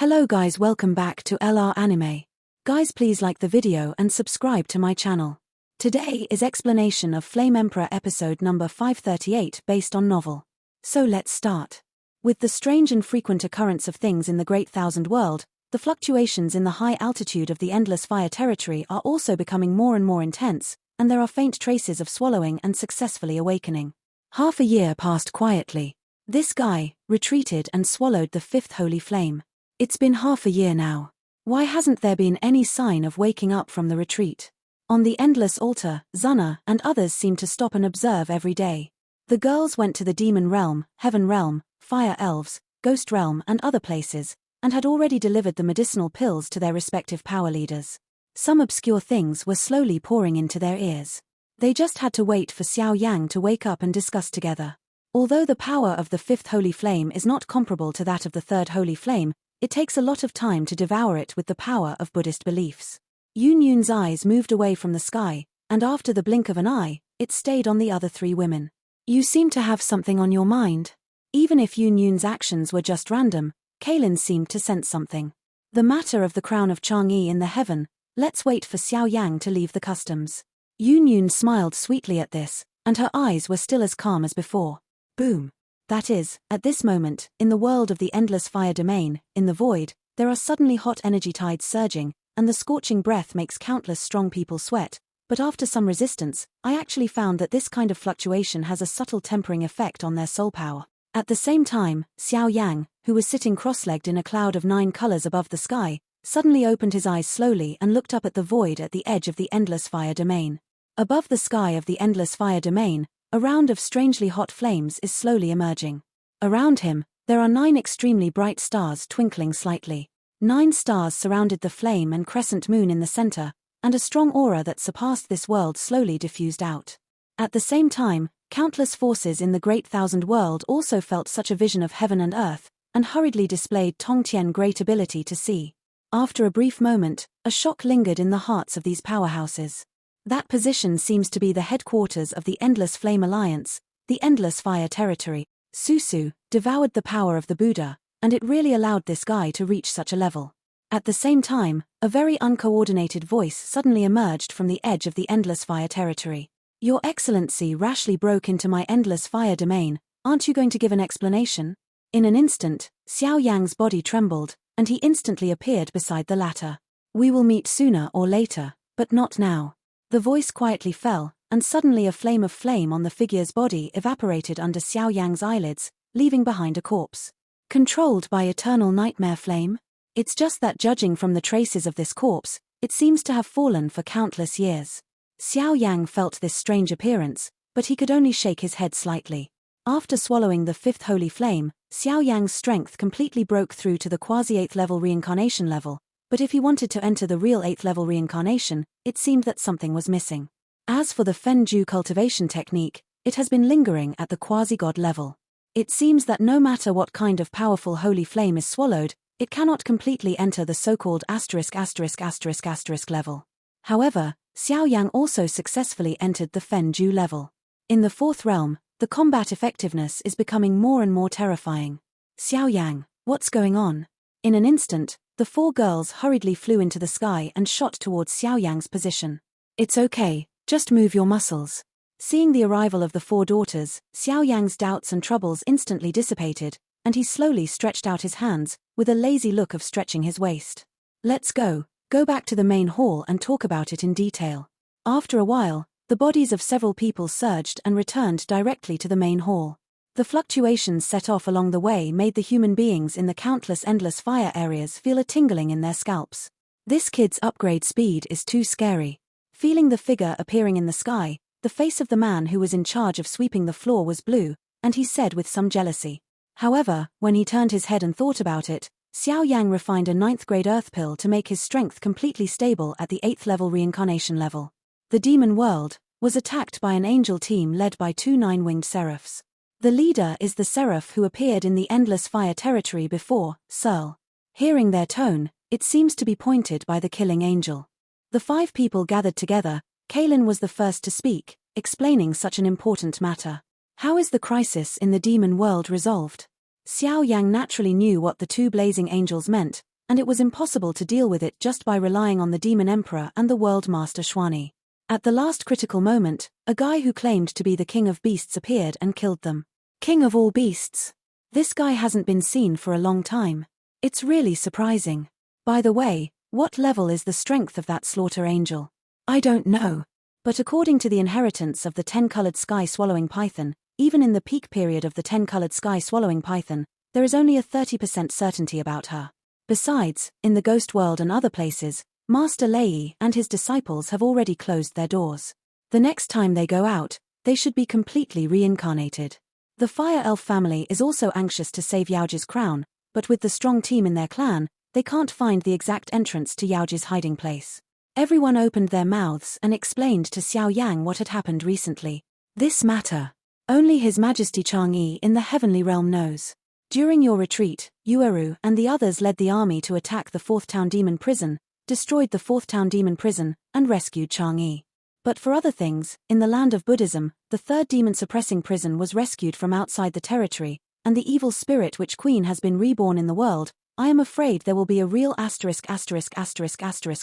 Hello guys, welcome back to LR Anime. Guys, please like the video and subscribe to my channel. Today is explanation of Flame Emperor episode number 538 based on novel. So let's start. With the strange and frequent occurrence of things in the Great Thousand World, the fluctuations in the high altitude of the Endless Fire territory are also becoming more and more intense, and there are faint traces of swallowing and successfully awakening. Half a year passed quietly. This guy retreated and swallowed the fifth holy flame. It's been half a year now. Why hasn't there been any sign of waking up from the retreat? On the endless altar, Zuna and others seem to stop and observe every day. The girls went to the demon realm, heaven realm, fire elves, ghost realm and other places, and had already delivered the medicinal pills to their respective power leaders. Some obscure things were slowly pouring into their ears. They just had to wait for Xiao Yan to wake up and discuss together. Although the power of the fifth holy flame is not comparable to that of the third holy flame, it takes a lot of time to devour it with the power of Buddhist beliefs. Yun Yun's eyes moved away from the sky, and after the blink of an eye, it stayed on the other three women. You seem to have something on your mind. Even if Yun Yun's actions were just random, Kaylin seemed to sense something. The matter of the crown of Chang'e in the heaven, let's wait for Xiao Yang to leave the customs. Yun Yun smiled sweetly at this, and her eyes were still as calm as before. Boom. That is, at this moment, in the world of the endless fire domain, in the void, there are suddenly hot energy tides surging, and the scorching breath makes countless strong people sweat, but after some resistance, I actually found that this kind of fluctuation has a subtle tempering effect on their soul power. At the same time, Xiao Yang, who was sitting cross-legged in a cloud of 9 colors above the sky, suddenly opened his eyes slowly and looked up at the void at the edge of the endless fire domain. Above the sky of the endless fire domain, a round of strangely hot flames is slowly emerging. Around him, there are 9 extremely bright stars twinkling slightly. 9 stars surrounded the flame and crescent moon in the center, and a strong aura that surpassed this world slowly diffused out. At the same time, countless forces in the Great Thousand World also felt such a vision of heaven and earth, and hurriedly displayed Tongtian's great ability to see. After a brief moment, a shock lingered in the hearts of these powerhouses. That position seems to be the headquarters of the Endless Flame Alliance, the Endless Fire Territory. Susu devoured the power of the Buddha, and it really allowed this guy to reach such a level. At the same time, a very uncoordinated voice suddenly emerged from the edge of the Endless Fire Territory. Your Excellency rashly broke into my Endless Fire domain, aren't you going to give an explanation? In an instant, Xiao Yang's body trembled, and he instantly appeared beside the latter. We will meet sooner or later, but not now. The voice quietly fell, and suddenly a flame of flame on the figure's body evaporated under Xiao Yang's eyelids, leaving behind a corpse. Controlled by eternal nightmare flame? It's just that judging from the traces of this corpse, it seems to have fallen for countless years. Xiao Yang felt this strange appearance, but he could only shake his head slightly. After swallowing the fifth holy flame, Xiao Yang's strength completely broke through to the quasi-8th level reincarnation level, but if he wanted to enter the real 8th level reincarnation, it seemed that something was missing. As for the Fenju cultivation technique, it has been lingering at the quasi-god level. It seems that no matter what kind of powerful holy flame is swallowed, it cannot completely enter the so-called ***** level. However, Xiao Yang also successfully entered the Fenju level. In the 4th realm, the combat effectiveness is becoming more and more terrifying. Xiao Yang, what's going on? In an instant, the 4 girls hurriedly flew into the sky and shot towards Xiao Yang's position. It's okay, just move your muscles. Seeing the arrival of the 4 daughters, Xiao Yang's doubts and troubles instantly dissipated, and he slowly stretched out his hands, with a lazy look of stretching his waist. Let's go back to the main hall and talk about it in detail. After a while, the bodies of several people surged and returned directly to the main hall. The fluctuations set off along the way made the human beings in the countless endless fire areas feel a tingling in their scalps. This kid's upgrade speed is too scary. Feeling the figure appearing in the sky, the face of the man who was in charge of sweeping the floor was blue, and he said with some jealousy. However, when he turned his head and thought about it, Xiao Yang refined a 9th grade earth pill to make his strength completely stable at the 8th level reincarnation level. The demon world was attacked by an angel team led by 2 9-winged seraphs. The leader is the seraph who appeared in the Endless Fire Territory before, Searle. Hearing their tone, it seems to be pointed by the killing angel. The 5 people gathered together, Kaylin was the first to speak, explaining such an important matter. How is the crisis in the demon world resolved? Xiao Yang naturally knew what the 2 blazing angels meant, and it was impossible to deal with it just by relying on the Demon Emperor and the World Master Xuani. At the last critical moment, a guy who claimed to be the King of Beasts appeared and killed them. King of all beasts? This guy hasn't been seen for a long time. It's really surprising. By the way, what level is the strength of that slaughter angel? I don't know. But according to the inheritance of the 10-colored sky-swallowing python, even in the peak period of the 10-colored sky-swallowing python, there is only a 30% certainty about her. Besides, in the ghost world and other places, Master Lei and his disciples have already closed their doors. The next time they go out, they should be completely reincarnated. The Fire Elf family is also anxious to save Yaoji's crown, but with the strong team in their clan, they can't find the exact entrance to Yaoji's hiding place. Everyone opened their mouths and explained to Xiao Yang what had happened recently. This matter. Only His Majesty Chang'e in the heavenly realm knows. During your retreat, Yueru and the others led the army to attack the Fourth Town Demon Prison, destroyed the Fourth Town Demon Prison, and rescued Chang'e. But for other things, in the land of Buddhism, the Third Demon Suppressing Prison was rescued from outside the territory, and the evil spirit witch queen has been reborn in the world. I am afraid there will be a real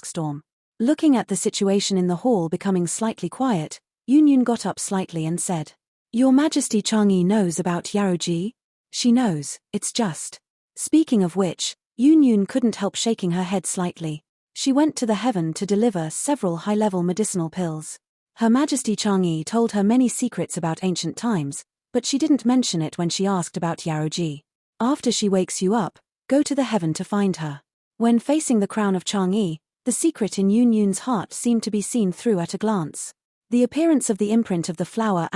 storm. Looking at the situation in the hall becoming slightly quiet, Yun got up slightly and said, Your Majesty Chang'e knows about Yaoji? She knows, it's just. Speaking of which, Yun couldn't help shaking her head slightly. She went to the heaven to deliver several high-level medicinal pills. Her Majesty Chang'e told her many secrets about ancient times, but she didn't mention it when she asked about Yaoji. After she wakes you up, go to the heaven to find her. When facing the crown of Chang'e, the secret in Yun's heart seemed to be seen through at a glance. The appearance of the imprint of the flower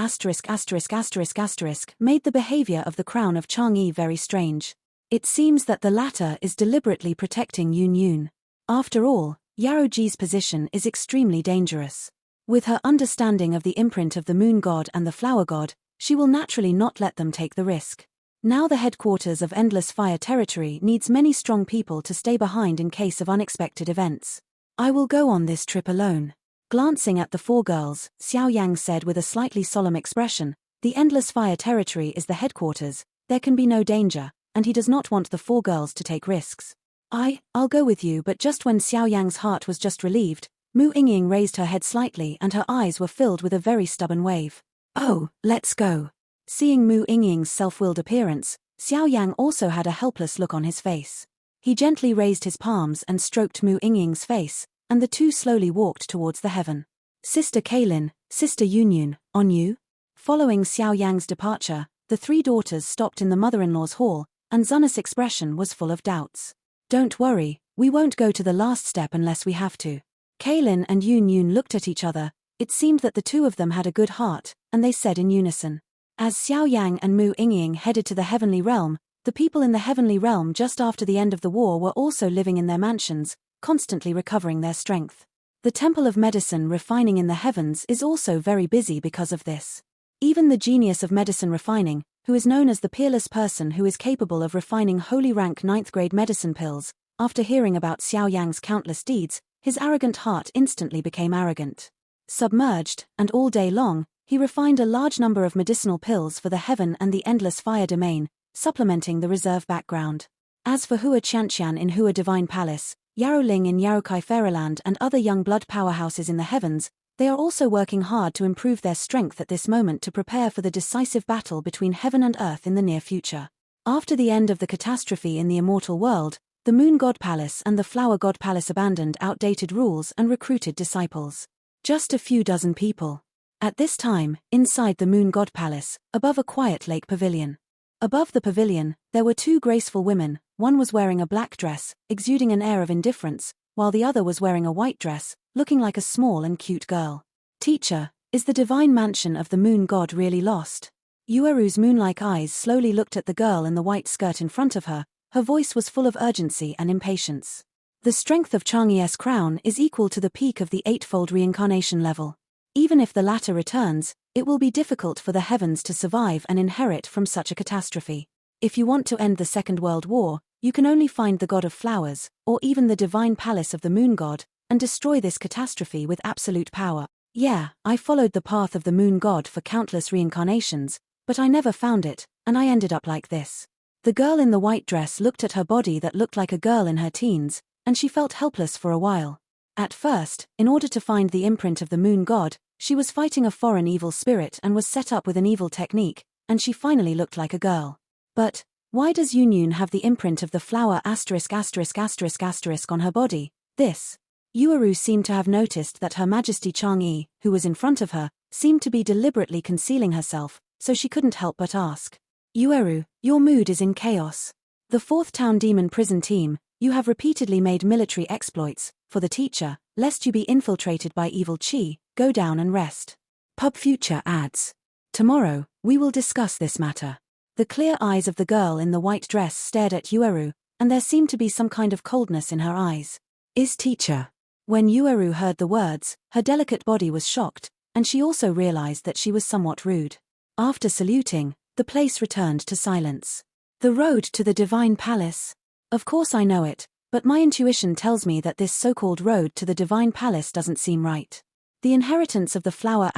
made the behavior of the crown of Chang'e very strange. It seems that the latter is deliberately protecting Yun. After all, Yaoji's position is extremely dangerous. With her understanding of the imprint of the moon god and the flower god, she will naturally not let them take the risk. Now the headquarters of Endless Fire Territory needs many strong people to stay behind in case of unexpected events. I will go on this trip alone. Glancing at the four girls, Xiao Yang said with a slightly solemn expression, the Endless Fire Territory is the headquarters, there can be no danger, and he does not want the four girls to take risks. I'll go with you, but just when Xiao Yang's heart was just relieved, Mu Yingying raised her head slightly and her eyes were filled with a very stubborn wave. Oh, let's go. Seeing Mu Yingying's self-willed appearance, Xiao Yang also had a helpless look on his face. He gently raised his palms and stroked Mu Yingying's face, and the two slowly walked towards the heaven. Sister Kaylin, Sister Yun, on you? Following Xiao Yang's departure, the three daughters stopped in the mother-in-law's hall, and Zunna's expression was full of doubts. Don't worry, we won't go to the last step unless we have to. Kaylin and Yun looked at each other. It seemed that the two of them had a good heart, and they said in unison. As Xiao Yang and Mu Yingying headed to the heavenly realm, the people in the heavenly realm just after the end of the war were also living in their mansions, constantly recovering their strength. The Temple of Medicine refining in the heavens is also very busy because of this. Even the genius of medicine refining, who is known as the peerless person who is capable of refining holy rank 9th grade medicine pills, after hearing about Xiao Yang's countless deeds, his arrogant heart instantly became arrogant. Submerged, and all day long, he refined a large number of medicinal pills for the heaven and the endless fire domain, supplementing the reserve background. As for Hua Qianqian in Hua Divine Palace, Yarou Ling in Yarokai Fairyland and other young blood powerhouses in the heavens, they are also working hard to improve their strength at this moment to prepare for the decisive battle between heaven and earth in the near future. After the end of the catastrophe in the immortal world, the Moon God Palace and the Flower God Palace abandoned outdated rules and recruited disciples. Just a few dozen people. At this time, inside the Moon God Palace, above a quiet lake pavilion. Above the pavilion, there were two graceful women. One was wearing a black dress, exuding an air of indifference, while the other was wearing a white dress, looking like a small and cute girl. Teacher, is the divine mansion of the moon god really lost? Yueru's moon-like eyes slowly looked at the girl in the white skirt in front of her. Her voice was full of urgency and impatience. The strength of Chang'e's crown is equal to the peak of the eightfold reincarnation level. Even if the latter returns, it will be difficult for the heavens to survive and inherit from such a catastrophe. If you want to end the Second World War, you can only find the god of flowers, or even the divine palace of the moon god, and destroy this catastrophe with absolute power. Yeah, I followed the path of the moon god for countless reincarnations, but I never found it, and I ended up like this. The girl in the white dress looked at her body that looked like a girl in her teens, and she felt helpless for a while. At first, in order to find the imprint of the moon god, she was fighting a foreign evil spirit and was set up with an evil technique, and she finally looked like a girl. But why does Yunyun have the imprint of the flower ***** on her body? This. Yueru seemed to have noticed that Her Majesty Chang'e, who was in front of her, seemed to be deliberately concealing herself, so she couldn't help but ask. Yueru, your mood is in chaos. The 4th Town Demon Prison Team, you have repeatedly made military exploits. For the teacher, lest you be infiltrated by evil chi, go down and rest. Pub Future adds. Tomorrow, we will discuss this matter. The clear eyes of the girl in the white dress stared at Yueru, and there seemed to be some kind of coldness in her eyes. Is teacher. When Yueru heard the words, her delicate body was shocked, and she also realized that she was somewhat rude. After saluting, the place returned to silence. The road to the Divine Palace. Of course I know it, but my intuition tells me that this so-called road to the Divine Palace doesn't seem right. The inheritance of the flower *****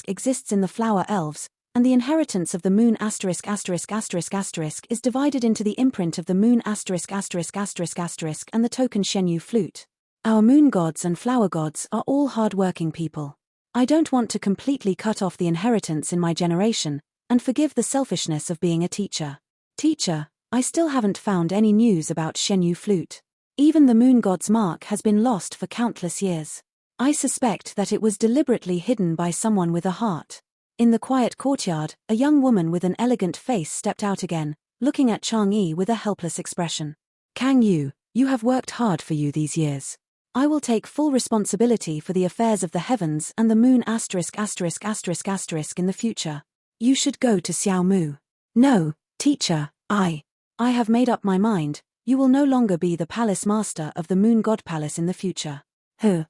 exists in the flower elves, and the inheritance of the moon **** is divided into the imprint of the moon **** and the token Shenyu flute. Our moon gods and flower gods are all hard-working people. I don't want to completely cut off the inheritance in my generation, and forgive the selfishness of being a teacher. Teacher, I still haven't found any news about Shenyu flute. Even the moon god's mark has been lost for countless years. I suspect that it was deliberately hidden by someone with a heart. In the quiet courtyard, a young woman with an elegant face stepped out again, looking at Chang'e with a helpless expression. Kang Yu, you have worked hard for you these years. I will take full responsibility for the affairs of the heavens and the moon **** in the future. You should go to Xiao Mu. No, teacher, I have made up my mind. You will no longer be the palace master of the moon god palace in the future.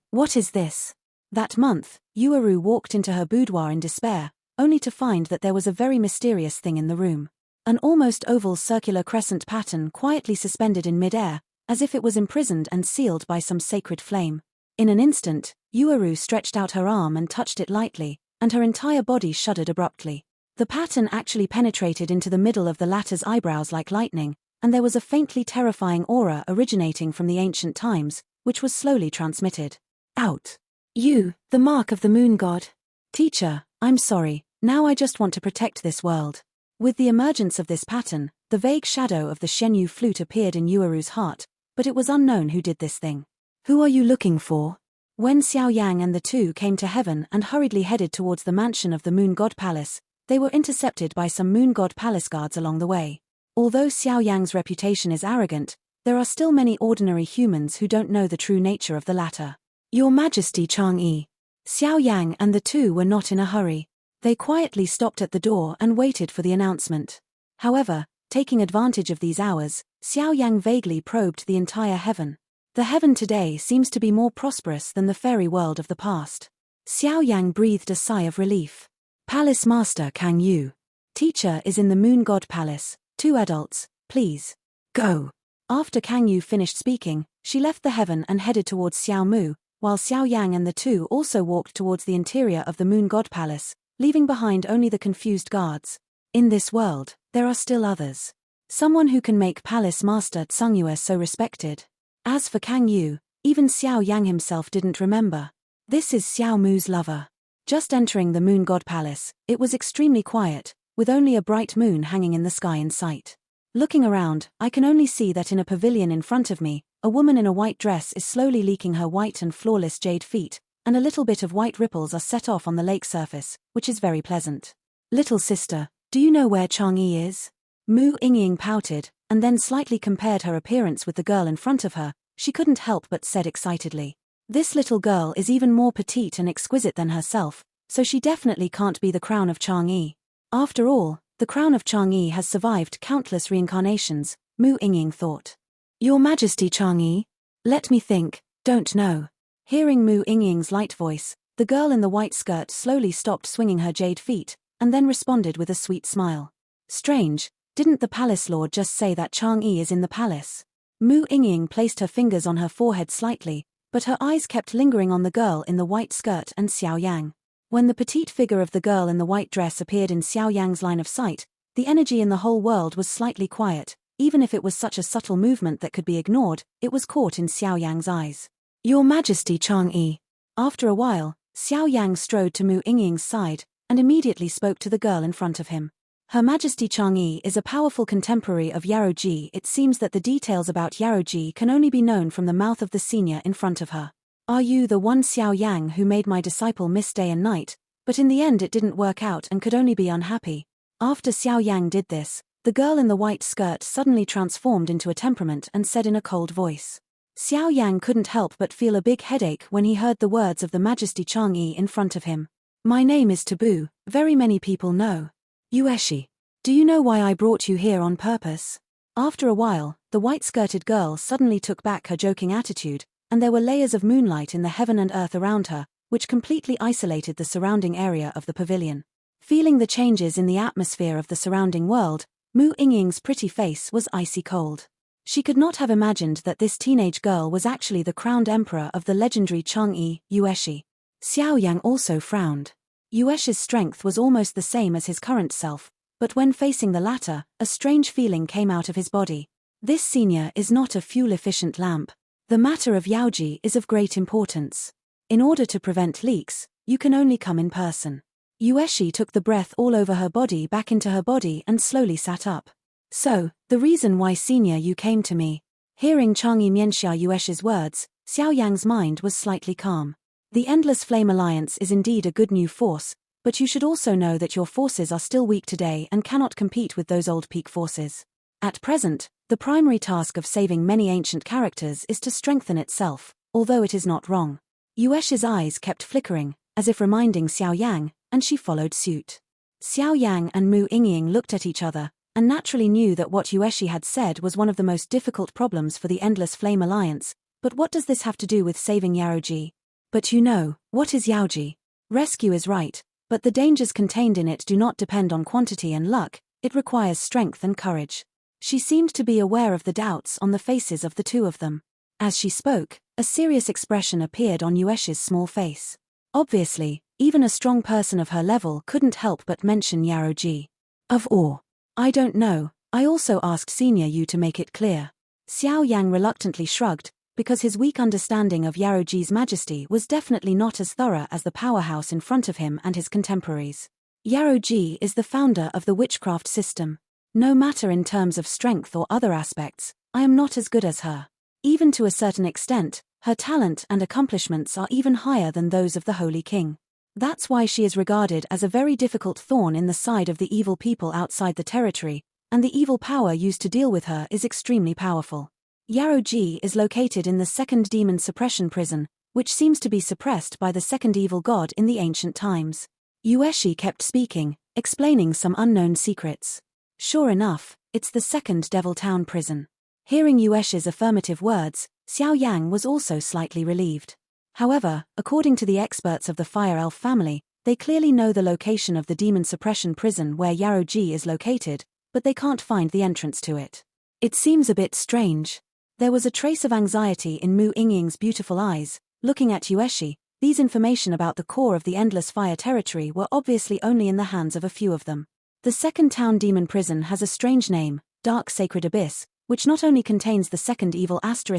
What is this? That month, Yueru walked into her boudoir in despair, only to find that there was a very mysterious thing in the room. An almost oval circular crescent pattern quietly suspended in mid-air, as if it was imprisoned and sealed by some sacred flame. In an instant, Yueru stretched out her arm and touched it lightly, and her entire body shuddered abruptly. The pattern actually penetrated into the middle of the latter's eyebrows like lightning, and there was a faintly terrifying aura originating from the ancient times, which was slowly transmitted. Out. You, the mark of the moon god. Teacher, I'm sorry, now I just want to protect this world. With the emergence of this pattern, the vague shadow of the Shenyu flute appeared in Yueru's heart, but it was unknown who did this thing. Who are you looking for? When Xiao Yang and the two came to heaven and hurriedly headed towards the mansion of the moon god palace, they were intercepted by some moon god palace guards along the way. Although Xiao Yang's reputation is arrogant, there are still many ordinary humans who don't know the true nature of the latter. Your Majesty Chang'e. Xiao Yang and the two were not in a hurry. They quietly stopped at the door and waited for the announcement. However, taking advantage of these hours, Xiao Yang vaguely probed the entire heaven. The heaven today seems to be more prosperous than the fairy world of the past. Xiao Yang breathed a sigh of relief. Palace Master Kang Yu. Teacher is in the Moon God Palace. 2 adults, please. Go. After Kang Yu finished speaking, she left the heaven and headed towards Xiao Mu, while Xiao Yang and the two also walked towards the interior of the Moon God Palace, leaving behind only the confused guards. In this world, there are still others. Someone who can make Palace Master Tsungyue so respected. As for Kang Yu, even Xiao Yang himself didn't remember. This is Xiao Mu's lover. Just entering the Moon God Palace, it was extremely quiet, with only a bright moon hanging in the sky in sight. Looking around, I can only see that in a pavilion in front of me, a woman in a white dress is slowly leaking her white and flawless jade feet, and a little bit of white ripples are set off on the lake surface, which is very pleasant. Little sister, do you know where Chang'e is? Mu Yingying pouted, and then slightly compared her appearance with the girl in front of her. She couldn't help but said excitedly. This little girl is even more petite and exquisite than herself, so she definitely can't be the crown of Chang'e. After all, the crown of Chang'e has survived countless reincarnations, Mu Yingying thought. Your Majesty Chang'e? Let me think, don't know. Hearing Mu Yingying's light voice, the girl in the white skirt slowly stopped swinging her jade feet, and then responded with a sweet smile. Strange, didn't the palace lord just say that Chang'e is in the palace? Mu Yingying placed her fingers on her forehead slightly, but her eyes kept lingering on the girl in the white skirt and Xiao Yang. When the petite figure of the girl in the white dress appeared in Xiao Yang's line of sight, The energy in the whole world was slightly quiet. Even if it was such a subtle movement that could be ignored, it was caught in Xiao Yang's eyes. Your Majesty Chang'e. After a while, Xiao Yang strode to Mu Yingying's side, and immediately spoke to the girl in front of him. Her Majesty Chang'e is a powerful contemporary of Yaroji. It seems that the details about Yaroji can only be known from the mouth of the senior in front of her. Are you the one Xiao Yang who made my disciple miss day and night? But in the end it didn't work out and could only be unhappy. After Xiao Yang did this, the girl in the white skirt suddenly transformed into a temperament and said in a cold voice. Xiao Yang couldn't help but feel a big headache when he heard the words of the Majesty Chang'e in front of him. My name is Taboo, very many people know. Yueshi. Do you know why I brought you here on purpose? After a while, the white-skirted girl suddenly took back her joking attitude, and there were layers of moonlight in the heaven and earth around her, which completely isolated the surrounding area of the pavilion. Feeling the changes in the atmosphere of the surrounding world, Mu Yingying's pretty face was icy cold. She could not have imagined that this teenage girl was actually the crowned emperor of the legendary Chang'e, Yueshi. Xiao Yang also frowned. Yueshi's strength was almost the same as his current self, but when facing the latter, a strange feeling came out of his body. This senior is not a fuel-efficient lamp. The matter of Yaoji is of great importance. In order to prevent leaks, you can only come in person. Yueshi took the breath all over her body back into her body and slowly sat up. So, the reason why senior you came to me. Hearing Chang'e Mianxia Yueshi's words, Xiao Yang's mind was slightly calm. The Endless Flame Alliance is indeed a good new force, but you should also know that your forces are still weak today and cannot compete with those old peak forces. At present, the primary task of saving many ancient characters is to strengthen itself, although it is not wrong. Yueshi's eyes kept flickering, as if reminding Xiao Yang, and she followed suit. Xiao Yang and Mu Yingying looked at each other, and naturally knew that what Yueshi had said was one of the most difficult problems for the Endless Flame Alliance, but what does this have to do with saving Yaoji? But you know, what is Yaoji? Rescue is right, but the dangers contained in it do not depend on quantity and luck, it requires strength and courage. She seemed to be aware of the doubts on the faces of the two of them. As she spoke, a serious expression appeared on Yueshi's small face. Obviously, even a strong person of her level couldn't help but mention Yaoji. Of awe. I don't know, I also asked Senior you to make it clear. Xiao Yang reluctantly shrugged, because his weak understanding of Yaoji's majesty was definitely not as thorough as the powerhouse in front of him and his contemporaries. Yaoji is the founder of the witchcraft system. No matter in terms of strength or other aspects, I am not as good as her. Even to a certain extent, her talent and accomplishments are even higher than those of the Holy King. That's why she is regarded as a very difficult thorn in the side of the evil people outside the territory, and the evil power used to deal with her is extremely powerful. Yaoji is located in the second demon suppression prison, which seems to be suppressed by the second evil god in the ancient times. Yueshi kept speaking, explaining some unknown secrets. Sure enough, it's the second Devil Town prison. Hearing Yueshi's affirmative words, Xiao Yang was also slightly relieved. However, according to the experts of the Fire Elf family, they clearly know the location of the demon suppression prison where Yaoji is located, but they can't find the entrance to it. It seems a bit strange. There was a trace of anxiety in Mu Yingying's beautiful eyes. Looking at Yueshi, these information about the core of the Endless Fire territory were obviously only in the hands of a few of them. The second town demon prison has a strange name, Dark Sacred Abyss, which not only contains the second evil outside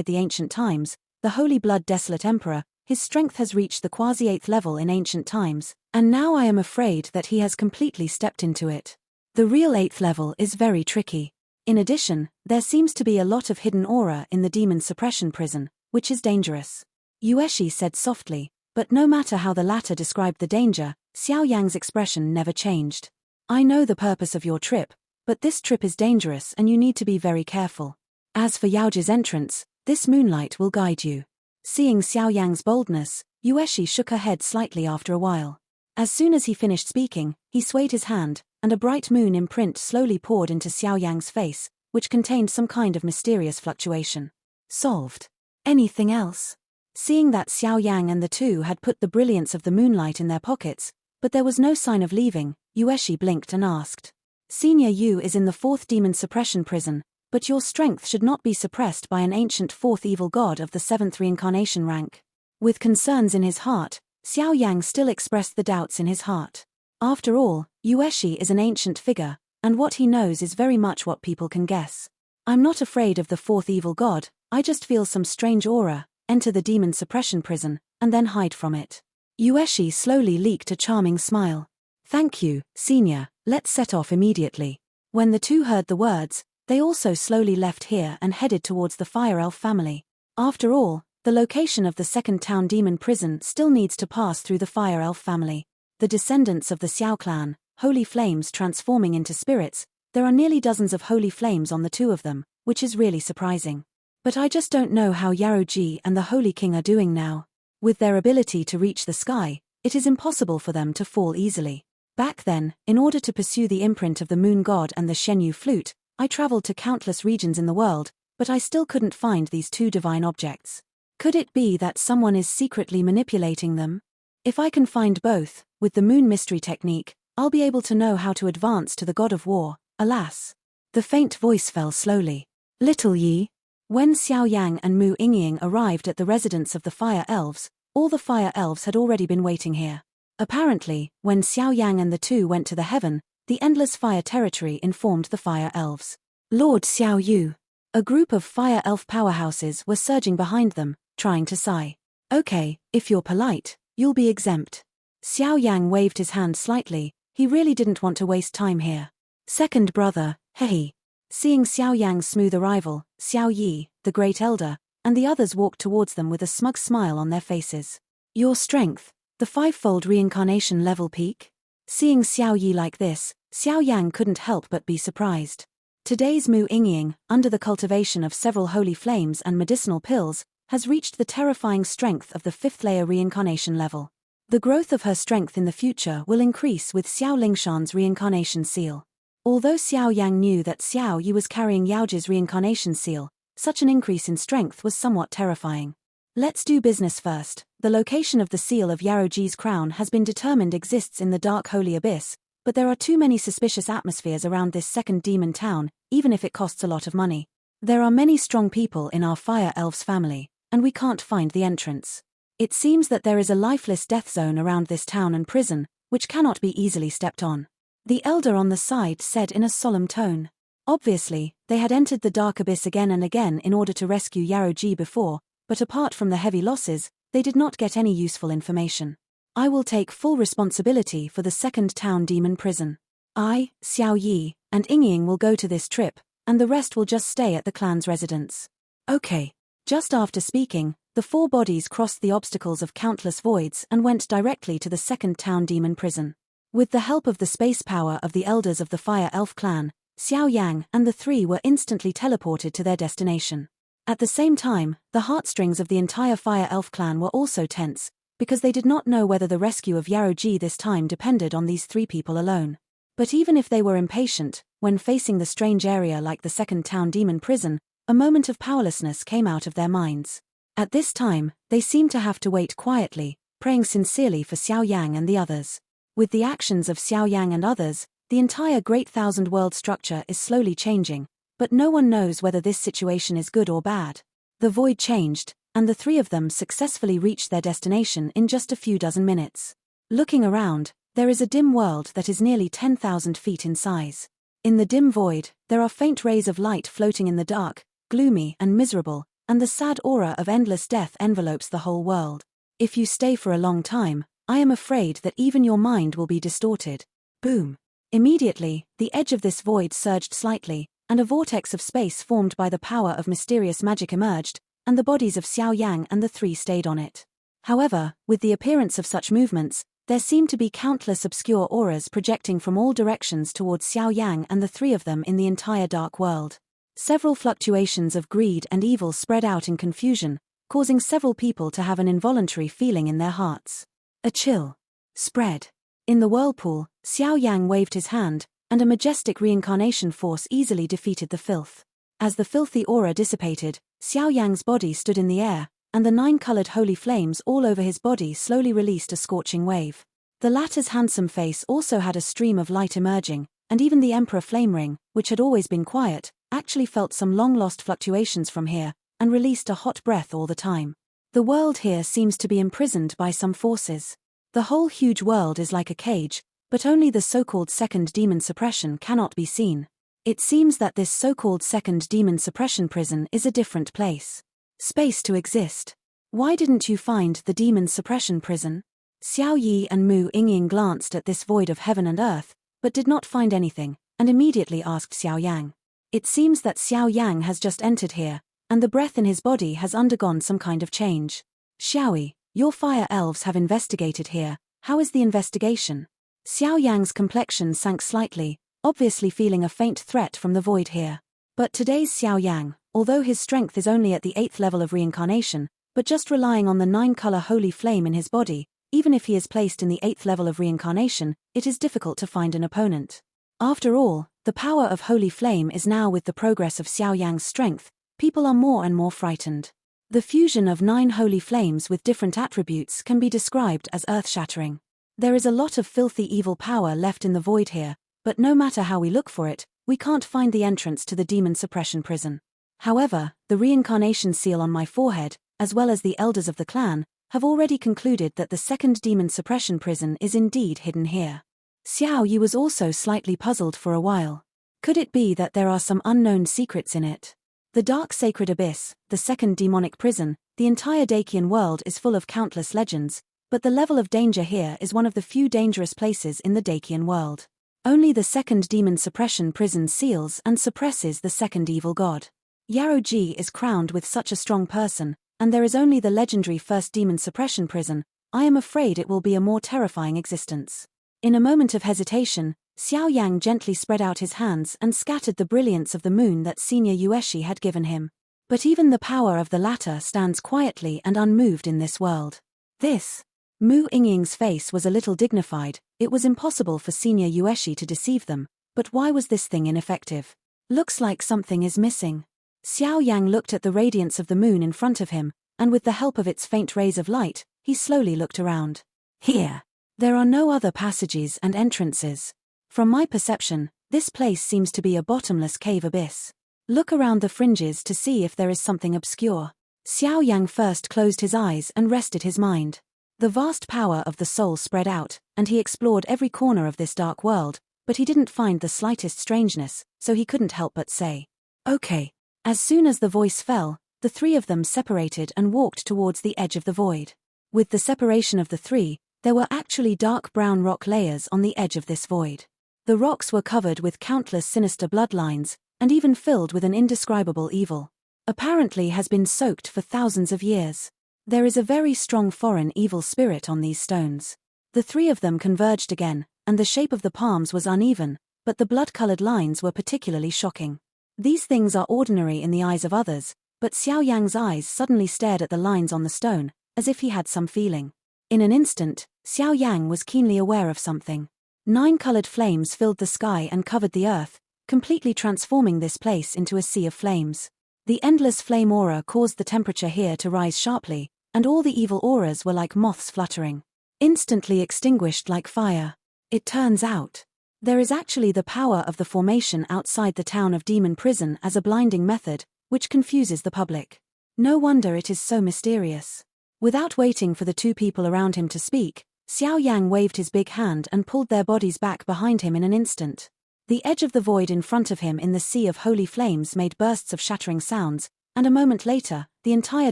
the ancient times, the Holy Blood Desolate Emperor, his strength has reached the quasi-8th level in ancient times, and now I am afraid that he has completely stepped into it. The real 8th level is very tricky. In addition, there seems to be a lot of hidden aura in the demon suppression prison, which is dangerous. Yueshi said softly, but no matter how the latter described the danger, Xiao Yang's expression never changed. I know the purpose of your trip, but this trip is dangerous and you need to be very careful. As for Yaoji's entrance, this moonlight will guide you. Seeing Xiao Yang's boldness, Yueshi shook her head slightly after a while. As soon as he finished speaking, he swayed his hand, and a bright moon imprint slowly poured into Xiao Yang's face, which contained some kind of mysterious fluctuation. Solved. Anything else? Seeing that Xiao Yang and the two had put the brilliance of the moonlight in their pockets, but there was no sign of leaving, Yueshi blinked and asked. Senior Yu is in the 4th demon suppression prison, but your strength should not be suppressed by an ancient 4th evil god of the 7th reincarnation rank. With concerns in his heart, Xiao Yang still expressed the doubts in his heart. After all, Yueshi is an ancient figure, and what he knows is very much what people can guess. I'm not afraid of the fourth evil god, I just feel some strange aura, enter the demon suppression prison, and then hide from it. Yueshi slowly leaked a charming smile. Thank you, senior, let's set off immediately. When the two heard the words, they also slowly left here and headed towards the Fire Elf family. After all, the location of the second town demon prison still needs to pass through the Fire Elf family. The descendants of the Xiao clan, holy flames transforming into spirits, there are nearly dozens of holy flames on the two of them, which is really surprising. But I just don't know how Yaroji and the Holy King are doing now. With their ability to reach the sky, it is impossible for them to fall easily. Back then, in order to pursue the imprint of the moon god and the Shenyu flute, I traveled to countless regions in the world, but I still couldn't find these two divine objects. Could it be that someone is secretly manipulating them? If I can find both, with the moon mystery technique, I'll be able to know how to advance to the god of war. Alas. The faint voice fell slowly. Little Yi. When Xiao Yang and Mu Yingying arrived at the residence of the Fire Elves, all the Fire Elves had already been waiting here. Apparently, when Xiao Yang and the two went to the heaven, the endless fire territory informed the Fire Elves. Lord Xiao Yu. A group of Fire Elf powerhouses were surging behind them, trying to sigh. Okay, if you're polite, you'll be exempt. Xiao Yang waved his hand slightly, he really didn't want to waste time here. Second brother, Hehe. Seeing Xiao Yang's smooth arrival, Xiao Yi, the great elder, and the others walked towards them with a smug smile on their faces. Your strength, the five-fold reincarnation level peak? Seeing Xiao Yi like this, Xiao Yang couldn't help but be surprised. Today's Mu Yingying, under the cultivation of several holy flames and medicinal pills, has reached the terrifying strength of the fifth-layer reincarnation level. The growth of her strength in the future will increase with Xiao Lingshan's reincarnation seal. Although Xiao Yang knew that Xiao Yi was carrying Yaoji's reincarnation seal, such an increase in strength was somewhat terrifying. Let's do business first. The location of the seal of Yaroji's crown has been determined exists in the Dark Holy Abyss, but there are too many suspicious atmospheres around this second demon town, even if it costs a lot of money. There are many strong people in our Fire Elves family, and we can't find the entrance. It seems that there is a lifeless death zone around this town and prison, which cannot be easily stepped on. The elder on the side said in a solemn tone. Obviously, they had entered the Dark Abyss again and again in order to rescue Yaroji before, but apart from the heavy losses, they did not get any useful information. I will take full responsibility for the second town demon prison. I, Xiao Yi, and Yingying will go to this trip, and the rest will just stay at the clan's residence. Okay. Just after speaking, the four bodies crossed the obstacles of countless voids and went directly to the second town demon prison. With the help of the space power of the elders of the Fire Elf clan, Xiao Yang and the three were instantly teleported to their destination. At the same time, the heartstrings of the entire Fire Elf clan were also tense, because they did not know whether the rescue of Yaroji this time depended on these three people alone. But even if they were impatient, when facing the strange area like the second town demon prison, a moment of powerlessness came out of their minds. At this time, they seemed to have to wait quietly, praying sincerely for Xiao Yang and the others. With the actions of Xiao Yang and others, the entire Great Thousand World structure is slowly changing, but no one knows whether this situation is good or bad. The void changed, and the three of them successfully reached their destination in just a few dozen minutes. Looking around, there is a dim world that is nearly 10,000 feet in size. In the dim void, there are faint rays of light floating in the dark, gloomy and miserable, and the sad aura of endless death envelopes the whole world. If you stay for a long time, I am afraid that even your mind will be distorted. Boom. Immediately, the edge of this void surged slightly, and a vortex of space formed by the power of mysterious magic emerged, and the bodies of Xiao Yang and the three stayed on it. However, with the appearance of such movements, there seemed to be countless obscure auras projecting from all directions towards Xiao Yang and the three of them in the entire dark world. Several fluctuations of greed and evil spread out in confusion, causing several people to have an involuntary feeling in their hearts. A chill spread. In the whirlpool, Xiao Yang waved his hand, and a majestic reincarnation force easily defeated the filth. As the filthy aura dissipated, Xiao Yang's body stood in the air, and the 9-colored holy flames all over his body slowly released a scorching wave. The latter's handsome face also had a stream of light emerging, and even the Emperor Flame Ring, which had always been quiet, actually felt some long-lost fluctuations from here, and released a hot breath all the time. The world here seems to be imprisoned by some forces. The whole huge world is like a cage, But only the so-called second demon suppression cannot be seen. It seems that this so-called second demon suppression prison is a different place. Space to exist. Why didn't you find the demon suppression prison? Xiao Yi and Mu Yingying glanced at this void of heaven and earth, but did not find anything, and immediately asked Xiao Yang. It seems that Xiao Yang has just entered here, and the breath in his body has undergone some kind of change. Xiaoyi, your fire elves have investigated here. How is the investigation? Xiao Yang's complexion sank slightly, obviously feeling a faint threat from the void here. But today's Xiao Yang, although his strength is only at the 8th level of reincarnation, but just relying on the 9-color holy flame in his body, even if he is placed in the 8th level of reincarnation, it is difficult to find an opponent. After all, the power of holy flame is now with the progress of Xiao Yang's strength, people are more and more frightened. The fusion of 9 holy flames with different attributes can be described as earth-shattering. There is a lot of filthy evil power left in the void here, but no matter how we look for it, we can't find the entrance to the demon suppression prison. However, the reincarnation seal on my forehead, as well as the elders of the clan, have already concluded that the second demon suppression prison is indeed hidden here. Xiao Yi was also slightly puzzled for a while. Could it be that there are some unknown secrets in it? The dark sacred abyss, the second demonic prison, the entire Dacian world is full of countless legends, but the level of danger here is one of the few dangerous places in the Dacian world. Only the second demon suppression prison seals and suppresses the second evil god. Yaroji is crowned with such a strong person, and there is only the legendary first demon suppression prison. I am afraid it will be a more terrifying existence. In a moment of hesitation, Xiao Yang gently spread out his hands and scattered the brilliance of the moon that Senior Yueshi had given him. But even the power of the latter stands quietly and unmoved in this world. This. Mu Yingying's face was a little dignified. It was impossible for Senior Yueshi to deceive them, but why was this thing ineffective? Looks like something is missing. Xiao Yang looked at the radiance of the moon in front of him, and with the help of its faint rays of light, he slowly looked around. Here. There are no other passages and entrances. From my perception, this place seems to be a bottomless cave abyss. Look around the fringes to see if there is something obscure. Xiao Yang first closed his eyes and rested his mind. The vast power of the soul spread out, and he explored every corner of this dark world, but he didn't find the slightest strangeness, so he couldn't help but say, "Okay." As soon as the voice fell, the three of them separated and walked towards the edge of the void. With the separation of the three, there were actually dark brown rock layers on the edge of this void. The rocks were covered with countless sinister bloodlines, and even filled with an indescribable evil. Apparently has been soaked for thousands of years. There is a very strong foreign evil spirit on these stones. The three of them converged again, and the shape of the palms was uneven, but the blood-colored lines were particularly shocking. These things are ordinary in the eyes of others, but Xiao Yang's eyes suddenly stared at the lines on the stone, as if he had some feeling. In an instant, Xiao Yang was keenly aware of something. 9 colored flames filled the sky and covered the earth, completely transforming this place into a sea of flames. The endless flame aura caused the temperature here to rise sharply, and all the evil auras were like moths fluttering. Instantly extinguished like fire. It turns out, there is actually the power of the formation outside the town of Demon Prison as a blinding method, which confuses the public. No wonder it is so mysterious. Without waiting for the two people around him to speak, Xiao Yang waved his big hand and pulled their bodies back behind him in an instant. The edge of the void in front of him in the sea of holy flames made bursts of shattering sounds, and a moment later, the entire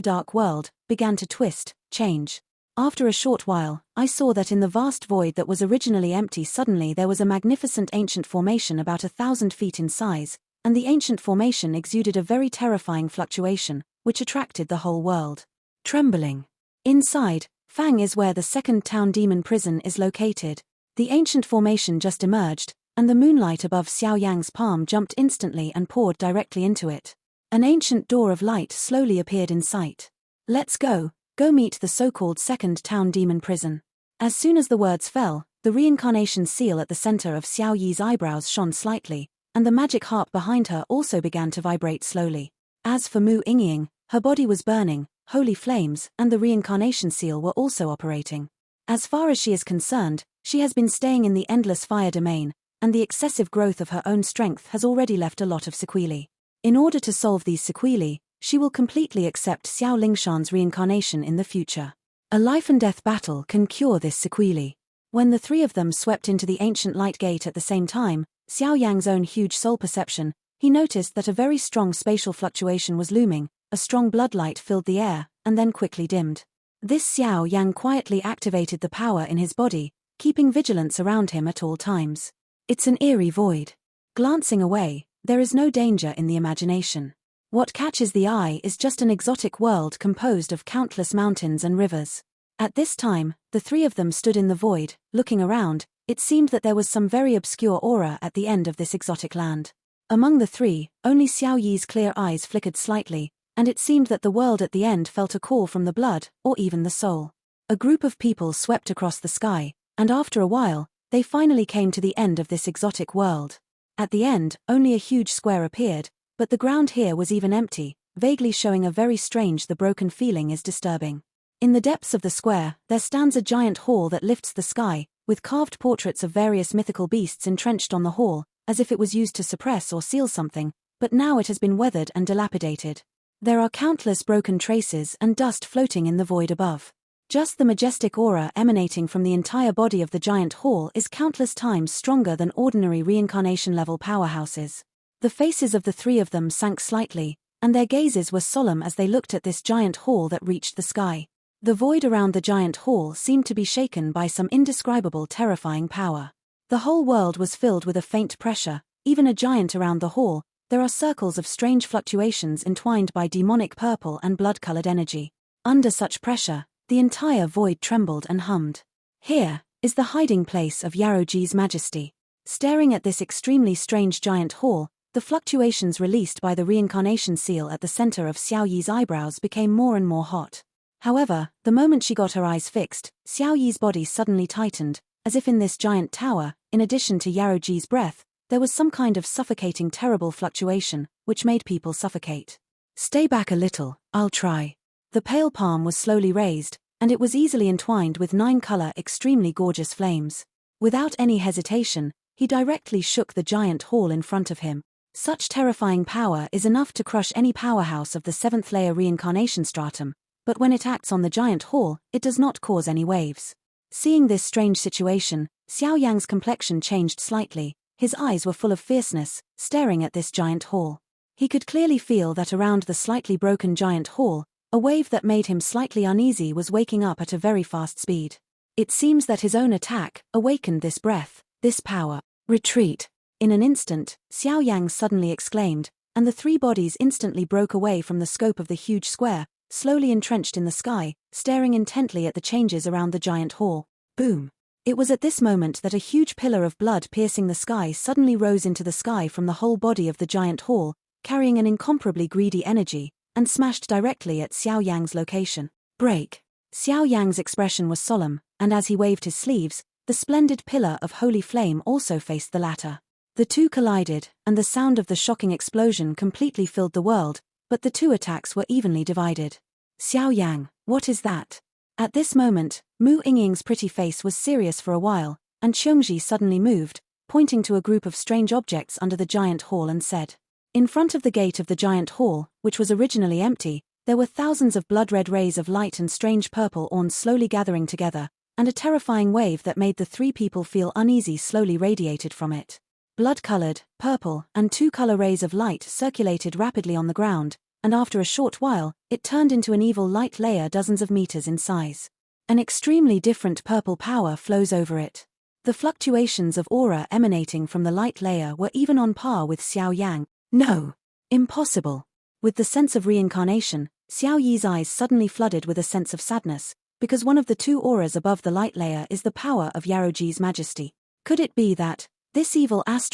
dark world began to twist, change. After a short while, I saw that in the vast void that was originally empty suddenly there was a magnificent ancient formation about 1,000 feet in size, and the ancient formation exuded a very terrifying fluctuation, which attracted the whole world. Trembling. Inside, Fang is where the second town demon prison is located. The ancient formation just emerged, and the moonlight above Xiao Yang's palm jumped instantly and poured directly into it. An ancient door of light slowly appeared in sight. Let's go meet the so-called second town demon prison. As soon as the words fell, the reincarnation seal at the center of Xiao Yi's eyebrows shone slightly, and the magic harp behind her also began to vibrate slowly. As for Mu Yingying, her body was burning, holy flames and the reincarnation seal were also operating. As far as she is concerned, she has been staying in the endless fire domain, and the excessive growth of her own strength has already left a lot of sequelae. In order to solve these sequelae, she will completely accept Xiao Lingshan's reincarnation in the future. A life-and-death battle can cure this sequelae. When the three of them swept into the ancient light gate at the same time, Xiao Yang's own huge soul perception, he noticed that a very strong spatial fluctuation was looming, a strong bloodlight filled the air, and then quickly dimmed. This Xiao Yang quietly activated the power in his body, keeping vigilance around him at all times. It's an eerie void. Glancing away, there is no danger in the imagination. What catches the eye is just an exotic world composed of countless mountains and rivers. At this time, the three of them stood in the void, looking around. It seemed that there was some very obscure aura at the end of this exotic land. Among the three, only Xiao Yi's clear eyes flickered slightly, and it seemed that the world at the end felt a call from the blood, or even the soul. A group of people swept across the sky, and after a while, they finally came to the end of this exotic world. At the end, only a huge square appeared, but the ground here was even empty, vaguely showing a very strange the broken feeling is disturbing. In the depths of the square, there stands a giant hall that lifts the sky, with carved portraits of various mythical beasts entrenched on the hall, as if it was used to suppress or seal something, but now it has been weathered and dilapidated. There are countless broken traces and dust floating in the void above. Just the majestic aura emanating from the entire body of the giant hall is countless times stronger than ordinary reincarnation-level powerhouses. The faces of the three of them sank slightly, and their gazes were solemn as they looked at this giant hall that reached the sky. The void around the giant hall seemed to be shaken by some indescribable terrifying power. The whole world was filled with a faint pressure, even a giant around the hall. There are circles of strange fluctuations entwined by demonic purple and blood-colored energy. Under such pressure, the entire void trembled and hummed. Here is the hiding place of Yaroji's majesty. Staring at this extremely strange giant hall, the fluctuations released by the reincarnation seal at the center of Xiao Yi's eyebrows became more and more hot. However, the moment she got her eyes fixed, Xiao Yi's body suddenly tightened, as if in this giant tower, in addition to Yaroji's breath, there was some kind of suffocating terrible fluctuation, which made people suffocate. Stay back a little, I'll try. The pale palm was slowly raised, and it was easily entwined with 9-color extremely gorgeous flames. Without any hesitation, he directly shook the giant hall in front of him. Such terrifying power is enough to crush any powerhouse of the 7th layer reincarnation stratum, but when it acts on the giant hall, it does not cause any waves. Seeing this strange situation, Xiao Yang's complexion changed slightly. His eyes were full of fierceness, staring at this giant hall. He could clearly feel that around the slightly broken giant hall, a wave that made him slightly uneasy was waking up at a very fast speed. It seems that his own attack awakened this breath, this power. Retreat! In an instant, Xiao Yang suddenly exclaimed, and the three bodies instantly broke away from the scope of the huge square, slowly entrenched in the sky, staring intently at the changes around the giant hall. Boom! It was at this moment that a huge pillar of blood piercing the sky suddenly rose into the sky from the whole body of the giant hall, carrying an incomparably greedy energy, and smashed directly at Xiao Yang's location. Break! Xiao Yang's expression was solemn, and as he waved his sleeves, the splendid pillar of holy flame also faced the latter. The two collided, and the sound of the shocking explosion completely filled the world, but the two attacks were evenly divided. Xiao Yang, what is that? At this moment, Mu Yingying's pretty face was serious for a while, and Qiongji suddenly moved, pointing to a group of strange objects under the giant hall and said. In front of the gate of the giant hall, which was originally empty, there were thousands of blood-red rays of light and strange purple orns slowly gathering together, and a terrifying wave that made the three people feel uneasy slowly radiated from it. Blood-colored, purple, and 2-color rays of light circulated rapidly on the ground, and after a short while, it turned into an evil light layer dozens of meters in size. An extremely different purple power flows over it. The fluctuations of aura emanating from the light layer were even on par with Xiao Yang. No! Impossible! With the sense of reincarnation, Xiao Yi's eyes suddenly flooded with a sense of sadness, because one of the two auras above the light layer is the power of Yaroji's majesty. Could it be that this evil has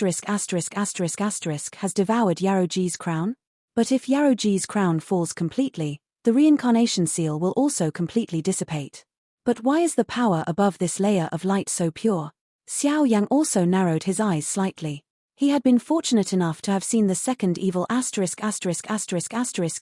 devoured Yaroji's crown? But if Yaroji's crown falls completely, the reincarnation seal will also completely dissipate. But why is the power above this layer of light so pure? Xiao Yang also narrowed his eyes slightly. He had been fortunate enough to have seen the second evil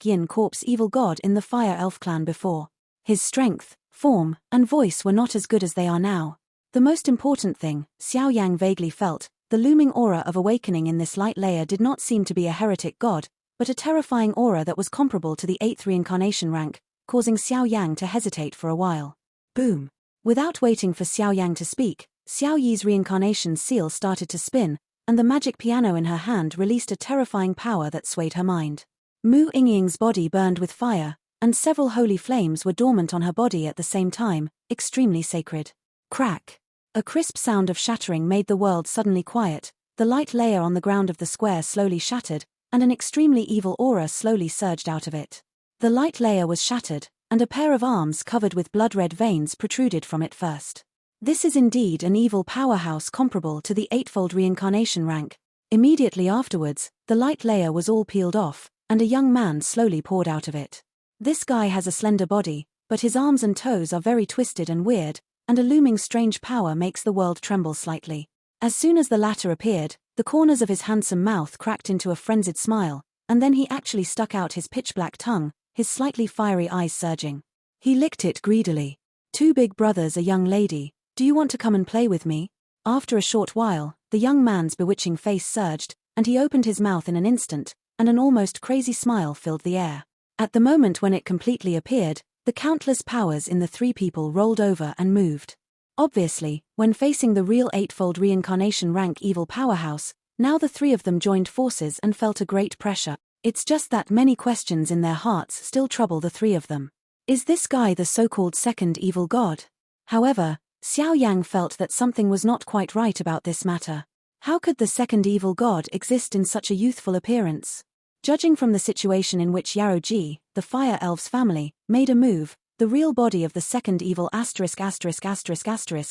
yin corpse evil god in the Fire Elf clan before. His strength, form, and voice were not as good as they are now. The most important thing, Xiao Yang vaguely felt, the looming aura of awakening in this light layer did not seem to be a heretic god, but a terrifying aura that was comparable to the 8th reincarnation rank, causing Xiao Yang to hesitate for a while. Boom! Without waiting for Xiao Yang to speak, Xiao Yi's reincarnation seal started to spin, and the magic piano in her hand released a terrifying power that swayed her mind. Mu Yingying's body burned with fire, and several holy flames were dormant on her body at the same time, extremely sacred. Crack! A crisp sound of shattering made the world suddenly quiet, the light layer on the ground of the square slowly shattered, and an extremely evil aura slowly surged out of it. The light layer was shattered, and a pair of arms covered with blood-red veins protruded from it first. This is indeed an evil powerhouse comparable to the eightfold reincarnation rank. Immediately afterwards, the light layer was all peeled off, and a young man slowly poured out of it. This guy has a slender body, but his arms and toes are very twisted and weird, and a looming strange power makes the world tremble slightly. As soon as the latter appeared, the corners of his handsome mouth cracked into a frenzied smile, and then he actually stuck out his pitch-black tongue, his slightly fiery eyes surging. He licked it greedily. "Two big brothers, a young lady. Do you want to come and play with me?" After a short while, the young man's bewitching face surged, and he opened his mouth in an instant, and an almost crazy smile filled the air. At the moment when it completely appeared, the countless powers in the three people rolled over and moved. Obviously, when facing the real eightfold reincarnation rank evil powerhouse, now the three of them joined forces and felt a great pressure. It's just that many questions in their hearts still trouble the three of them. Is this guy the so-called second evil god? However, Xiao Yang felt that something was not quite right about this matter. How could the second evil god exist in such a youthful appearance? Judging from the situation in which Yaroji, the Fire Elves family, made a move, the real body of the second evil ****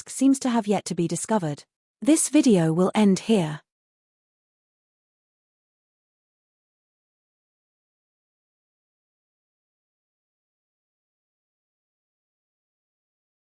seems to have yet to be discovered. This video will end here.